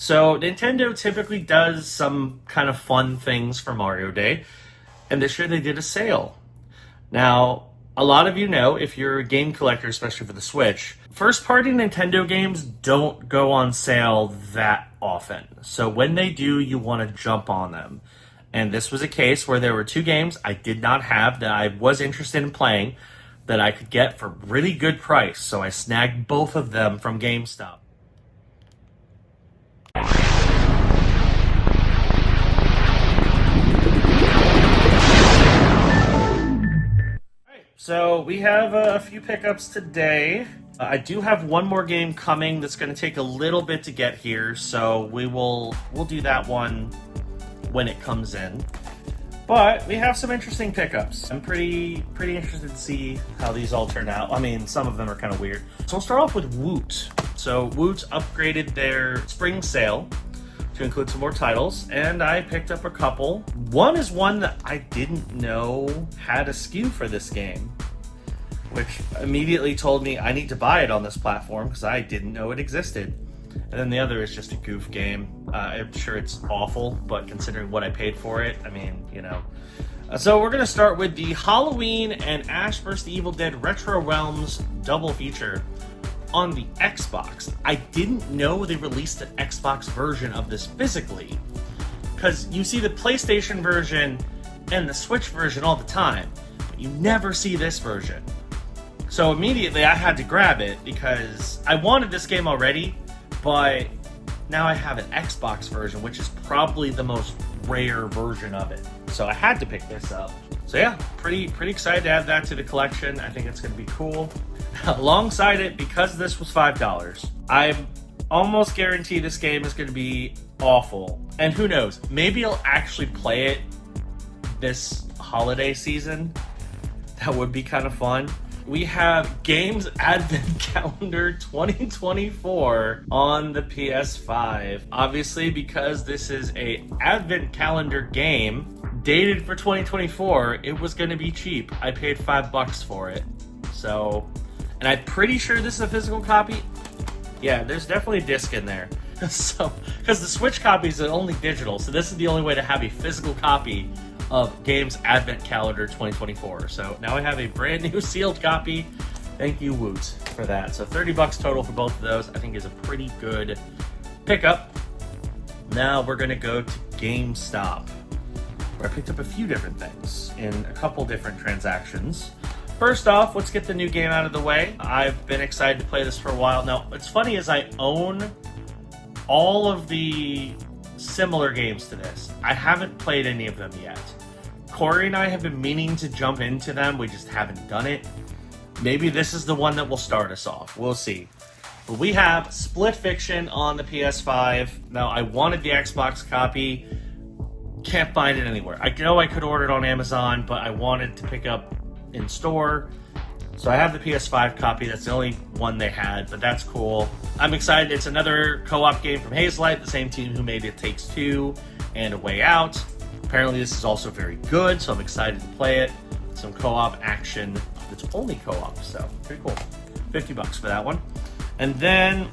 So Nintendo typically does some kind of fun things for Mario Day, and this year they did a sale. Now, a lot of you know, if you're a game collector, especially for the Switch, first-party Nintendo games don't go on sale that often. So when they do, you want to jump on them. And this was a case where there were two games I did not have that I was interested in playing that I could get for really good price. So I snagged both of them from GameStop. So we have a few pickups today. I do have one more game coming that's going to take a little bit to get here, so we'll do that one when it comes in. But we have some interesting pickups. I'm pretty interested to see how these all turn out. I mean, some of them are kind of weird. So we'll start off with Woot. So Woot upgraded their spring sale to include some more titles, and I picked up a couple. One is one that I didn't know had a SKU for this game, which immediately told me I need to buy it on this platform because I didn't know it existed. And then the other is just a goof game. I'm sure it's awful, but considering what I paid for it, I mean, you know. So we're going to start with the Halloween and Ash vs. the Evil Dead Retro Realms double feature on the Xbox. I didn't know they released an Xbox version of this physically, because you see the PlayStation version and the Switch version all the time, but you never see this version. So immediately I had to grab it because I wanted this game already, but now I have an Xbox version, which is probably the most rare version of it. So I had to pick this up. So yeah, pretty excited to add that to the collection. I think it's going to be cool. Alongside it, because this was $5, I almost guarantee this game is going to be awful. And who knows, maybe I'll actually play it this holiday season. That would be kind of fun. We have Games Advent Calendar 2024 on the PS5. Obviously, because this is a Advent Calendar game dated for 2024, it was going to be cheap. I paid $5 for it. So, and I'm pretty sure this is a physical copy. Yeah, there's definitely a disc in there. So, because the Switch copies are only digital, so this is the only way to have a physical copy of Games Advent Calendar 2024. So now I have a brand new sealed copy. Thank you, Woot, for that. So $30 total for both of those, I think is a pretty good pickup. Now we're gonna go to GameStop, where I picked up a few different things in a couple different transactions. First off, let's get the new game out of the way. I've been excited to play this for a while. Now, what's funny is I own all of the similar games to this. I haven't played any of them yet. Corey and I have been meaning to jump into them. We just haven't done it. Maybe this is the one that will start us off. We'll see. But we have Split Fiction on the PS5. Now, I wanted the Xbox copy. Can't find it anywhere. I know I could order it on Amazon, but I wanted to pick up in store. So I have the PS5 copy. That's the only one they had, but that's cool. I'm excited. It's another co-op game from Hazelight, the same team who made It Takes Two and A Way Out. Apparently this is also very good, so I'm excited to play it. Some co-op action. It's only co-op, so pretty cool. $50 for that one. And then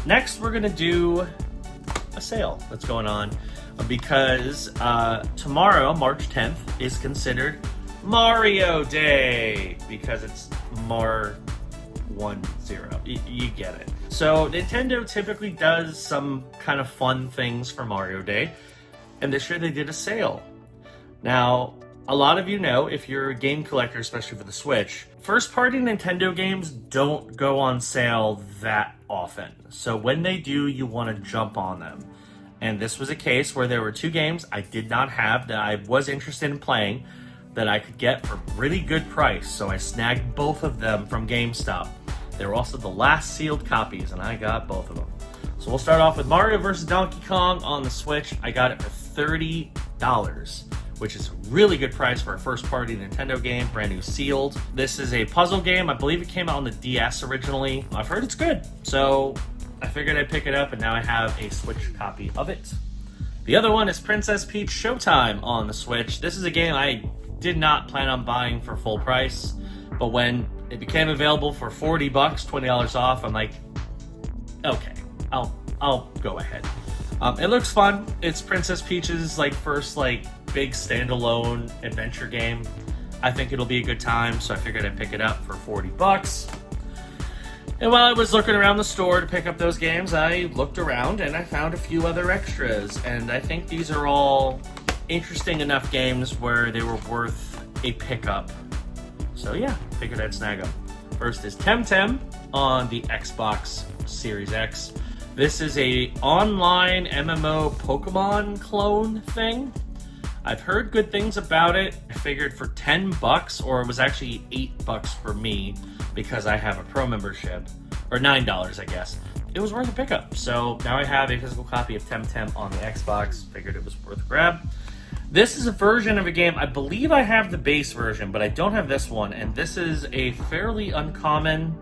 next we're gonna do a sale that's going on because tomorrow, March 10th, is considered Mario Day because it's Mar 10. You get it. So Nintendo typically does some kind of fun things for Mario Day, and this year they did a sale. Now, a lot of you know, if you're a game collector, especially for the Switch, first-party Nintendo games don't go on sale that often. So when they do, you want to jump on them. And this was a case where there were two games I did not have that I was interested in playing that I could get for really good price. So I snagged both of them from GameStop. They were also the last sealed copies, and I got both of them. So we'll start off with Mario vs. Donkey Kong on the Switch. I got it for $30, which is a really good price for a first-party Nintendo game, brand new sealed. This is a puzzle game. I believe it came out on the DS originally. I've heard it's good, so I figured I'd pick it up, and now I have a Switch copy of it. The other one is Princess Peach Showtime on the Switch. This is a game I did not plan on buying for full price, but when it became available for $40, $20 off, I'm like, okay, I'll I'll go ahead. It looks fun. It's Princess Peach's like first like big standalone adventure game. I think it'll be a good time, so I figured I'd pick it up for $40. And while I was looking around the store to pick up those games, I looked around and I found a few other extras. And I think these are all interesting enough games where they were worth a pickup. So yeah, figured I'd snag them. First is Temtem on the Xbox Series X. This is a online MMO Pokemon clone thing. I've heard good things about it. I figured for $10, or it was actually $8 for me because I have a pro membership, or $9, I guess. It was worth a pickup. So now I have a physical copy of Temtem on the Xbox. Figured it was worth a grab. This is a version of a game. I believe I have the base version, but I don't have this one. And this is a fairly uncommon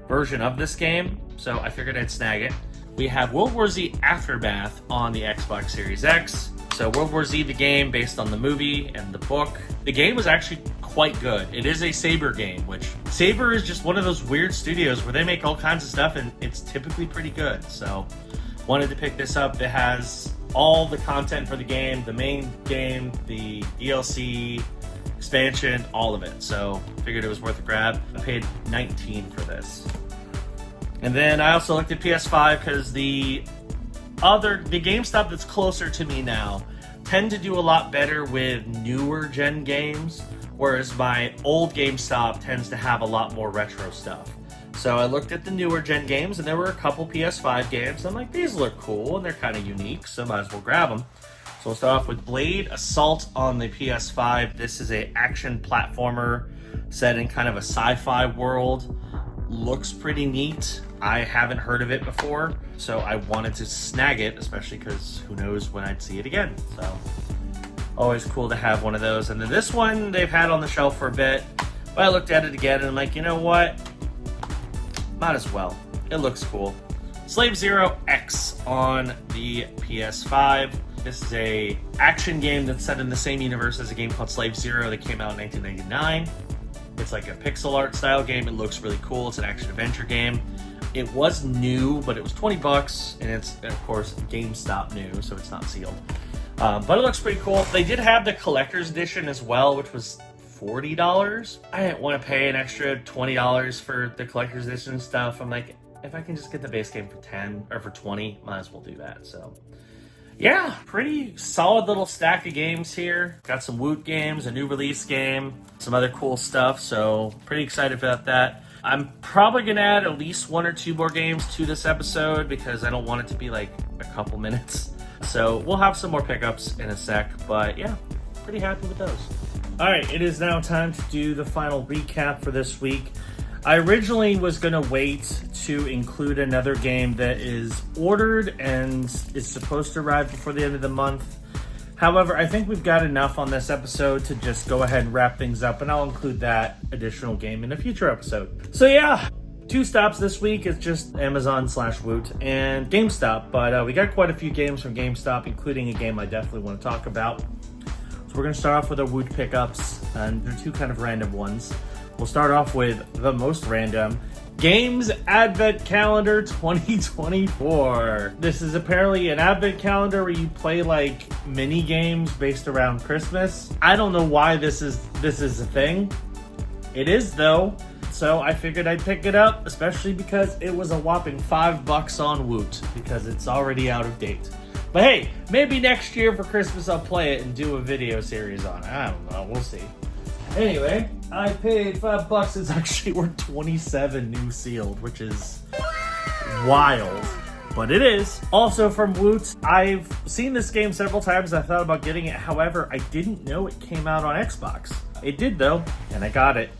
version of this game, so I figured I'd snag it. We have World War Z Aftermath on the Xbox Series X. So World War Z, the game based on the movie and the book. The game was actually quite good. It is a Saber game, which Saber is just one of those weird studios where they make all kinds of stuff and it's typically pretty good. So wanted to pick this up. It has all the content for the game, the main game, the DLC, expansion, all of it. So figured it was worth a grab. I paid $19 for this. And then I also looked at PS5 because the GameStop that's closer to me now tend to do a lot better with newer gen games, whereas my old GameStop tends to have a lot more retro stuff. So I looked at the newer gen games, and there were a couple PS5 games. I'm like, these look cool, and they're kind of unique, so might as well grab them. So we'll start off with Blade Assault on the PS5. This is a action platformer set in kind of a sci-fi world. Looks pretty neat. I haven't heard of it before, so I wanted to snag it, especially because who knows when I'd see it again. So always cool to have one of those. And then this one they've had on the shelf for a bit, but I looked at it again and I'm like, you know what? Might as well. It looks cool. Slave Zero X on the PS5. This is a action game that's set in the same universe as a game called Slave Zero that came out in 1999. It's like a pixel art style game. It looks really cool. It's an action adventure game. It was new, but it was $20, and it's, of course, GameStop new, so it's not sealed. But it looks pretty cool. They did have the collector's edition as well, which was $40. I didn't want to pay an extra $20 for the collector's edition stuff. I'm like, if I can just get the base game for 10 or for 20, might as well do that. So yeah, pretty solid little stack of games here. Got some Woot games, a new release game, some other cool stuff. So pretty excited about that. I'm probably gonna add at least 1 or 2 more games to this episode because I don't want it to be like a couple minutes. So we'll have some more pickups in a sec, but yeah, pretty happy with those. All right, it is now time to do the final recap for this week. I originally was going to wait to include another game that is ordered and is supposed to arrive before the end of the month. However, I think we've got enough on this episode to just go ahead and wrap things up, and I'll include that additional game in a future episode. So yeah, 2 stops this week. It's just Amazon/Woot and GameStop, but we got quite a few games from GameStop, including a game I definitely want to talk about. So we're going to start off with our Woot pickups, and they're 2 kind of random ones. We'll start off with the most random, Games Advent Calendar 2024. This is apparently an advent calendar where you play like mini games based around Christmas. I don't know why this is a thing. It is though. So I figured I'd pick it up, especially because it was a whopping $5 on Woot because it's already out of date. But hey, maybe next year for Christmas I'll play it and do a video series on it. I don't know, we'll see. Anyway, I paid $5. It's actually worth 27 new sealed, which is wild. But it is. Also from Woot, I've seen this game several times. I thought about getting it. However, I didn't know it came out on Xbox. It did though, and I got it.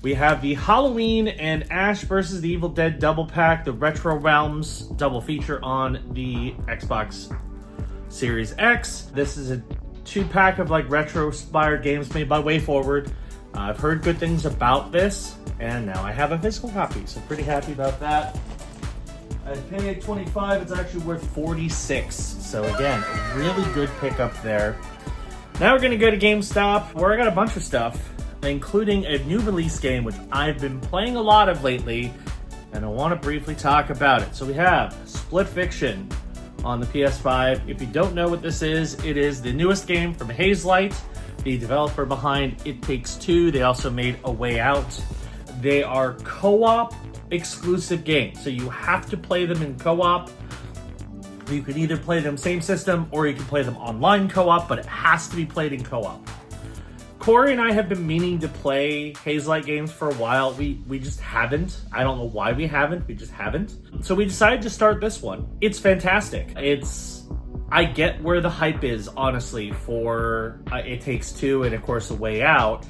We have the Halloween and Ash vs. the Evil Dead double pack, the Retro Realms double feature on the Xbox Series X. This is a 2-pack of like retro-inspired games made by WayForward. I've heard good things about this, and now I have a physical copy, so pretty happy about that. I paid $25, it's actually worth $46. So again, a really good pickup there. Now we're gonna go to GameStop, where I got a bunch of stuff, including a new release game, which I've been playing a lot of lately, and I want to briefly talk about it. So we have Split Fiction on the PS5. If you don't know what this is, it is the newest game from Hazelight, the developer behind It Takes Two. They also made A Way Out. They are co-op exclusive games, so you have to play them in co-op. You can either play them same system or you can play them online co-op, but it has to be played in co-op. Corey and I have been meaning to play Hazelight games for a while. We just haven't. I don't know why we haven't. We just haven't. So we decided to start this one. It's fantastic. I get where the hype is, honestly, for It Takes Two and, of course, A Way Out.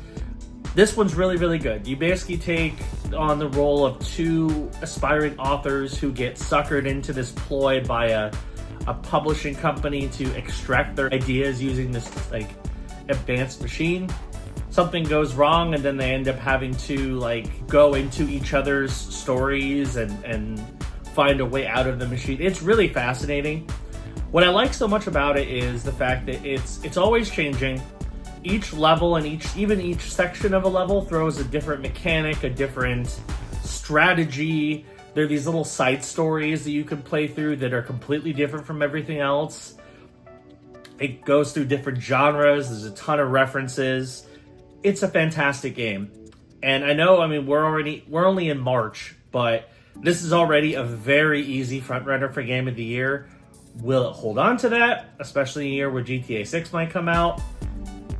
This one's really, really good. You basically take on the role of two aspiring authors who get suckered into this ploy by a publishing company to extract their ideas using this, like, advanced machine. Something goes wrong and then they end up having to like go into each other's stories and find a way out of the machine. It's really fascinating. What I like so much about it is the fact that it's always changing. Each level and even each section of a level throws a different mechanic, a different strategy. There are these little side stories that you can play through that are completely different from everything else. It goes through different genres. There's a ton of references. It's a fantastic game. And I know, I mean, we're only in March, but this is already a very easy front runner for Game of the Year. Will it hold on to that, especially in a year where GTA 6 might come out?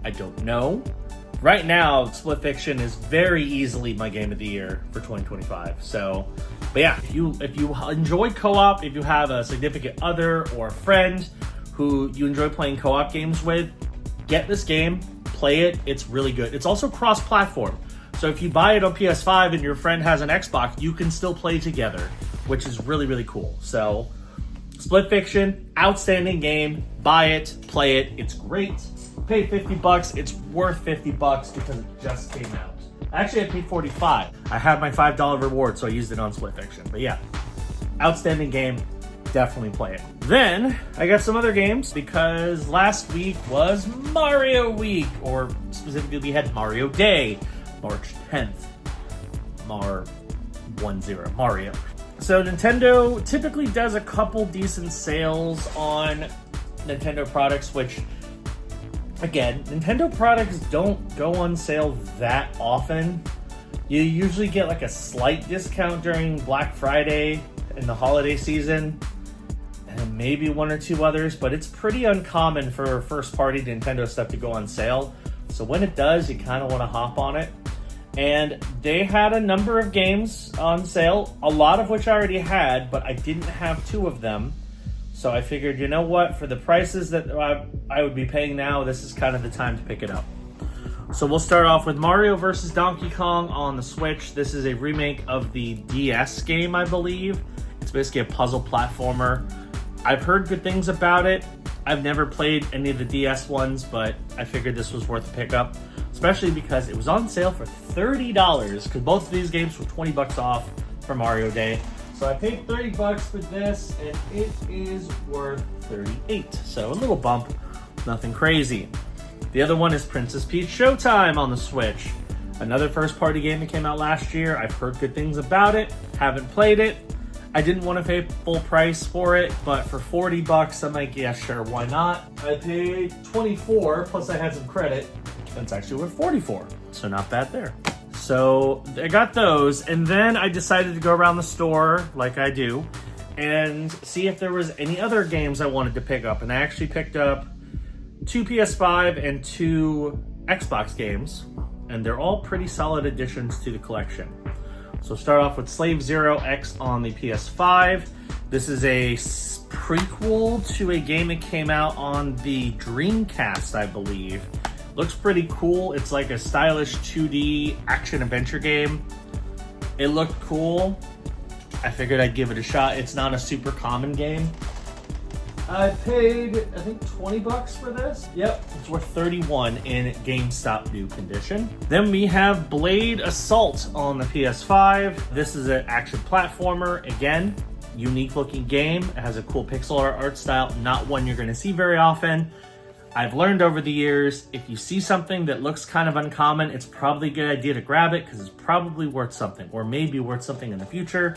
I don't know. Right now, Split Fiction is very easily my Game of the Year for 2025. So, but yeah, if you enjoy co-op, if you have a significant other or a friend who you enjoy playing co-op games with, get this game, play it. It's really good. It's also cross-platform. So if you buy it on PS5 and your friend has an Xbox, you can still play together, which is really, really cool. So Split Fiction, outstanding game. Buy it, play it. It's great. Pay $50. It's worth $50 because it just came out. Actually, I paid $45. I had my $5 reward, so I used it on Split Fiction. But yeah, outstanding game. Definitely play it. Then I got some other games because last week was Mario Week, or specifically we had Mario Day, March 10th. Mario. So Nintendo typically does a couple decent sales on Nintendo products, which, again, Nintendo products don't go on sale that often. You usually get like a slight discount during Black Friday in the holiday season, and maybe one or two others, but it's pretty uncommon for first-party Nintendo stuff to go on sale. So when it does, you kind of want to hop on it. And they had a number of games on sale, a lot of which I already had, but I didn't have two of them. So I figured, you know what, for the prices that I would be paying now, this is kind of the time to pick it up. So we'll start off with Mario vs. Donkey Kong on the Switch. This is a remake of the DS game, I believe. It's basically a puzzle platformer. I've heard good things about it. I've never played any of the DS ones, but I figured this was worth a pickup, especially because it was on sale for $30, because both of these games were $20 off for Mario Day. So I paid $30 for this, and it is worth $38. So a little bump, nothing crazy. The other one is Princess Peach Showtime on the Switch. Another first-party game that came out last year. I've heard good things about it, haven't played it. I didn't want to pay full price for it, but for $40, I'm like, yeah, sure, why not? I paid $24, plus I had some credit. That's actually worth $44, so not bad there. So I got those, and then I decided to go around the store, like I do, and see if there was any other games I wanted to pick up. And I actually picked up 2 PS5 and 2 Xbox games, and they're all pretty solid additions to the collection. So start off with Slave Zero X on the PS5. This is a prequel to a game that came out on the Dreamcast, I believe. Looks pretty cool. It's like a stylish 2D action-adventure game. It looked cool. I figured I'd give it a shot. It's not a super common game. I paid, I think, $20 for this. Yep, it's worth $31 in GameStop new condition. Then we have Blade Assault on the PS5. This is an action platformer. Again, unique looking game. It has a cool pixel art style, not one you're gonna see very often. I've learned over the years, if you see something that looks kind of uncommon, it's probably a good idea to grab it because it's probably worth something, or maybe worth something in the future.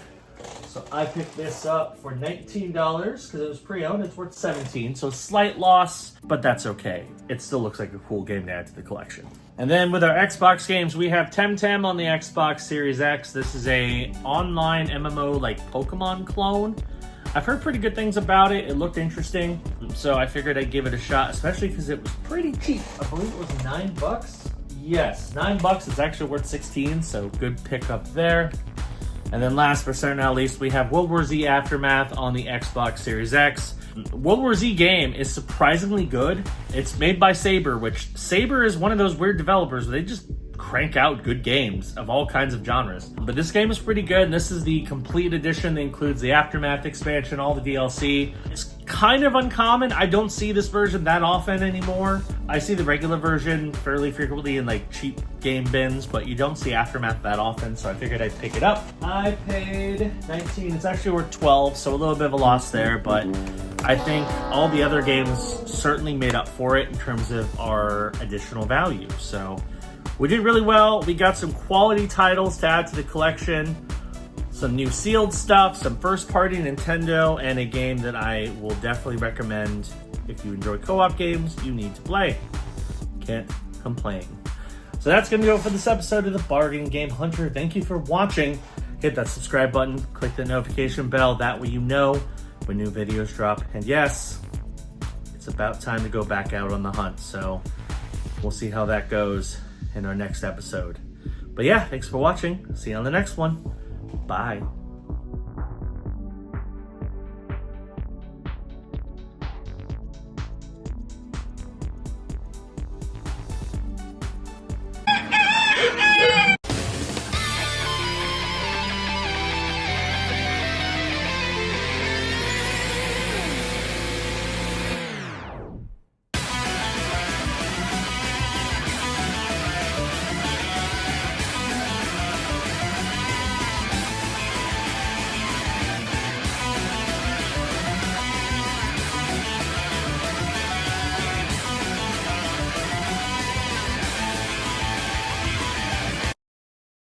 So I picked this up for $19 because it was pre-owned. It's worth $17, so a slight loss, but that's okay. It still looks like a cool game to add to the collection. And then with our Xbox games, we have Temtem on the Xbox Series X. This is a online MMO like Pokemon clone. I've heard pretty good things about it. It looked interesting, so I figured I'd give it a shot, especially because it was pretty cheap. I believe it was $9. Yes, $9. It's actually worth 16, so good pickup there. And then last but certainly not least, we have World War Z Aftermath on the Xbox Series X. World War Z game is surprisingly good. It's made by Saber, which Saber is one of those weird developers where they just crank out good games of all kinds of genres. But this game is pretty good, and this is the complete edition that includes the Aftermath expansion, all the DLC. It's kind of uncommon. I don't see this version that often anymore. I see the regular version fairly frequently in like cheap game bins, but you don't see Aftermath that often, so I figured I'd pick it up. I paid $19. It's actually worth $12, so a little bit of a loss there, but I think all the other games certainly made up for it in terms of our additional value. So we did really well. We got some quality titles to add to the collection, some new sealed stuff, some first-party Nintendo, and a game that I will definitely recommend if you enjoy co-op games. You need to play. Can't complain. So that's going to go for this episode of the Bargain Game Hunter. Thank you for watching. Hit that subscribe button, click the notification bell. That way you know when new videos drop. And yes, it's about time to go back out on the hunt. So we'll see how that goes in our next episode. But yeah, thanks for watching. See you on the next one. Bye.